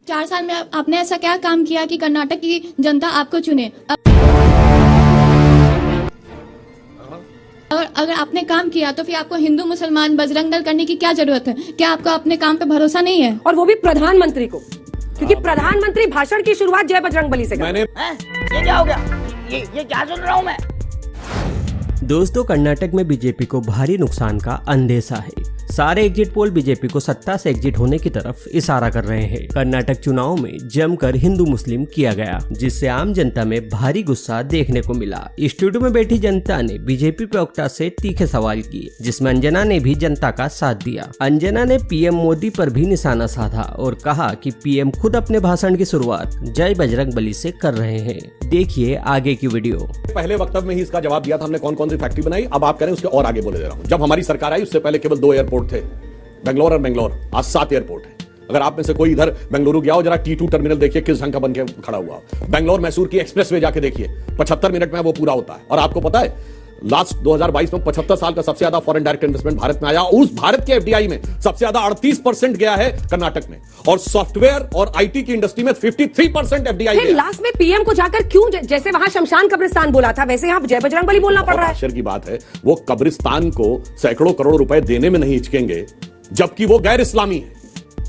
4 साल में आपने ऐसा क्या काम किया कि कर्नाटक की जनता आपको चुने? और अगर आपने काम किया तो फिर आपको हिंदू मुसलमान बजरंग दल करने की क्या जरूरत है? क्या आपको अपने काम पे भरोसा नहीं है? और वो भी प्रधानमंत्री को, क्योंकि प्रधानमंत्री भाषण की शुरुआत जय बजरंगबली से मैंने ये क्या हो गया? ये क्या सुन रहा हूँ मैं? दोस्तों, कर्नाटक में बीजेपी को भारी नुकसान का अंदेशा है। सारे एग्जिट पोल बीजेपी को सत्ता से एग्जिट होने की तरफ इशारा कर रहे हैं। कर्नाटक चुनाव में जमकर हिंदू मुस्लिम किया गया, जिससे आम जनता में भारी गुस्सा देखने को मिला। स्टूडियो में बैठी जनता ने बीजेपी प्रवक्ता से तीखे सवाल किए, जिसमें अंजना ने भी जनता का साथ दिया। अंजना ने पीएम मोदी पर भी निशाना साधा और कहा कि पीएम खुद अपने भाषण की शुरुआत जय बजरंगबली से कर रहे हैं। देखिए आगे की वीडियो। पहले वक्तव्य में ही इसका जवाब दिया था हमने कौन कौन सी फैक्ट्री बनाई। अब आप कह रहे हैं उसके और आगे बोले दे रहा हूं। जब हमारी सरकार आई उससे पहले केवल 2 एयरपोर्ट थे, बेंगलोर और बेंगलोर। आज 7 एयरपोर्ट है। अगर आप में से कोई इधर बेंगलुरु गया हो, जरा T2 टर्मिनल देखिए किस ढंग का बन के खड़ा हुआ। बेंगलोर मैसूर की एक्सप्रेसवे जाके देखिए, 75 मिनट में वो पूरा होता है। और आपको पता है लास्ट 2022 में 75 साल का सबसे ज्यादा फॉरेन डायरेक्ट इन्वेस्टमेंट भारत में आया। उस भारत के एफडीआई में सबसे ज्यादा 38% गया है कर्नाटक में, और सॉफ्टवेयर और आईटी की इंडस्ट्री में 53% एफडीआई फिर लास्ट में पीएम को जाकर क्यों, जैसे वहां शमशान कब्रिस्तान बोला था वैसे यहाँ जय बजरंगबली बोलना पड़ रहा है? आश्चर्य की बात है, वो कब्रिस्तान को सैकड़ों करोड़ रुपए देने में नहीं हिचकेंगे, जबकि वो गैर इस्लामी है।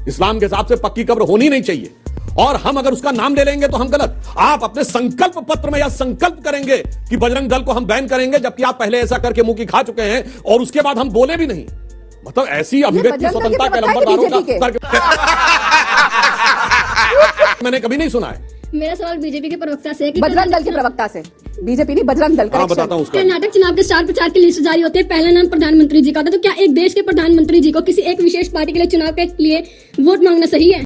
इस्लाम के हिसाब से पक्की कब्र होनी नहीं चाहिए, और हम अगर उसका नाम ले लेंगे तो हम गलत। आप अपने संकल्प पत्र में या संकल्प करेंगे कि बजरंग दल को हम बैन करेंगे, जबकि आप पहले ऐसा करके मुंह की खा चुके हैं और उसके बाद हम बोले भी नहीं। मतलब ऐसी अभिव्यक्ति स्वतंत्रता के नंबरदारों का मैंने कभी नहीं सुना है। मेरा सवाल बीजेपी के प्रवक्ता से, बजरंग दल के प्रवक्ता से, बीजेपी नहीं बजरंग दल। बताता हूं उसका। कर्नाटक चुनाव के स्टार प्रचार की लिस्ट जारी होती है, पहला नाम प्रधानमंत्री जी का था, तो क्या एक देश के प्रधानमंत्री जी को किसी एक विशेष पार्टी के लिए चुनाव के लिए वोट मांगना सही है?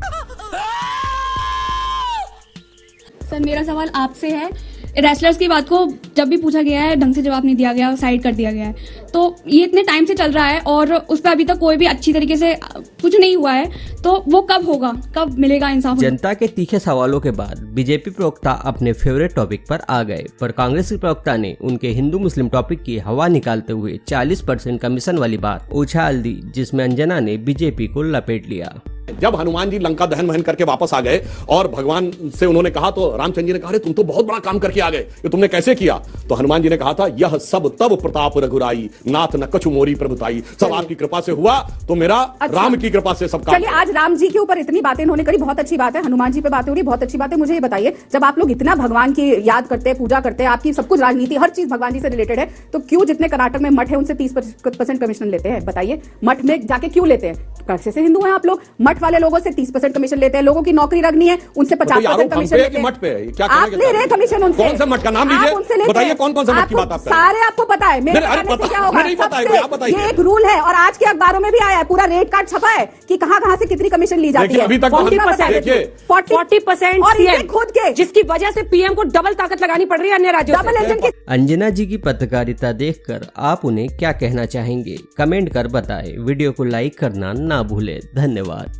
सर, मेरा सवाल आपसे है, रेसलर्स की बात को जब भी पूछा गया है ढंग से जवाब नहीं दिया गया, साइड कर दिया गया है। तो ये इतने टाइम से चल रहा है और उस पर अभी तक कोई भी अच्छी तरीके से कुछ नहीं हुआ है, तो वो कब होगा, कब मिलेगा इंसाफ? जनता के तीखे सवालों के बाद बीजेपी प्रवक्ता अपने फेवरेट टॉपिक पर आ गए, पर कांग्रेस के प्रवक्ता ने उनके हिंदू मुस्लिम टॉपिक की हवा निकालते हुए 40% कमीशन वाली बात उछाल दी, जिसमें अंजना ने बीजेपी को लपेट लिया। जब हनुमान जी लंका दहन वहन करके वापस आ गए और भगवान से उन्होंने कहा, तो रामचंद्र जी ने कहा, तुम तो बहुत बड़ा काम करके आ गए, ये तुमने कैसे किया? तो हनुमान जी ने कहा था, यह सब तब प्रताप रघुराई, नाथ न कछु मोरी प्रभुताई। सब आपकी कृपा से हुआ, तो मेरा राम की कृपा से सब काम। चलिए, आज राम जी के ऊपर इतनी बातें इन्होंने करी, बहुत अच्छी बात है। हनुमान जी पे बातें हो रही, बहुत अच्छी बात है। मुझे ये बताइए, जब आप लोग इतना भगवान की याद करते हैं, पूजा करते हैं, आपकी सब कुछ राजनीति हर चीज भगवान जी से रिलेटेड है, तो क्यों जितने कर्नाटक में मठ है उनसे 30% कमीशन लेते हैं? बताइए, मठ में जाके क्यों लेते हैं? कैसे से हिंदू हैं आप लोग? मठ वाले लोगों से 30% कमीशन लेते हैं, लोगों की नौकरी रखनी है उनसे 50% कमीशन लेते हैं। मठ पे क्या आप ले रहे कमीशन उनसे? कौन सा मठ का नाम लीजिए, बताइए कौन कौन सा मठ की बात आप कर रहे हैं? सारे आपको पता है, मेरे बताने से क्या होगा? नहीं पता है, आप बताइए। ये एक रूल है और आज के अखबारों में भी आया है, पूरा रेट कार्ड छपा है कि कहां से कितनी कमीशन ली जाती है। अभी तक 40% और इनके खुद के, जिसकी वजह से पीएम को डबल ताकत लगानी पड़ रही है अन्य राज्यों से। अंजना जी की पत्रकारिता देखकर आप उन्हें क्या कहना चाहेंगे? कमेंट कर बताएं। वीडियो को लाइक करना ना भूले। धन्यवाद।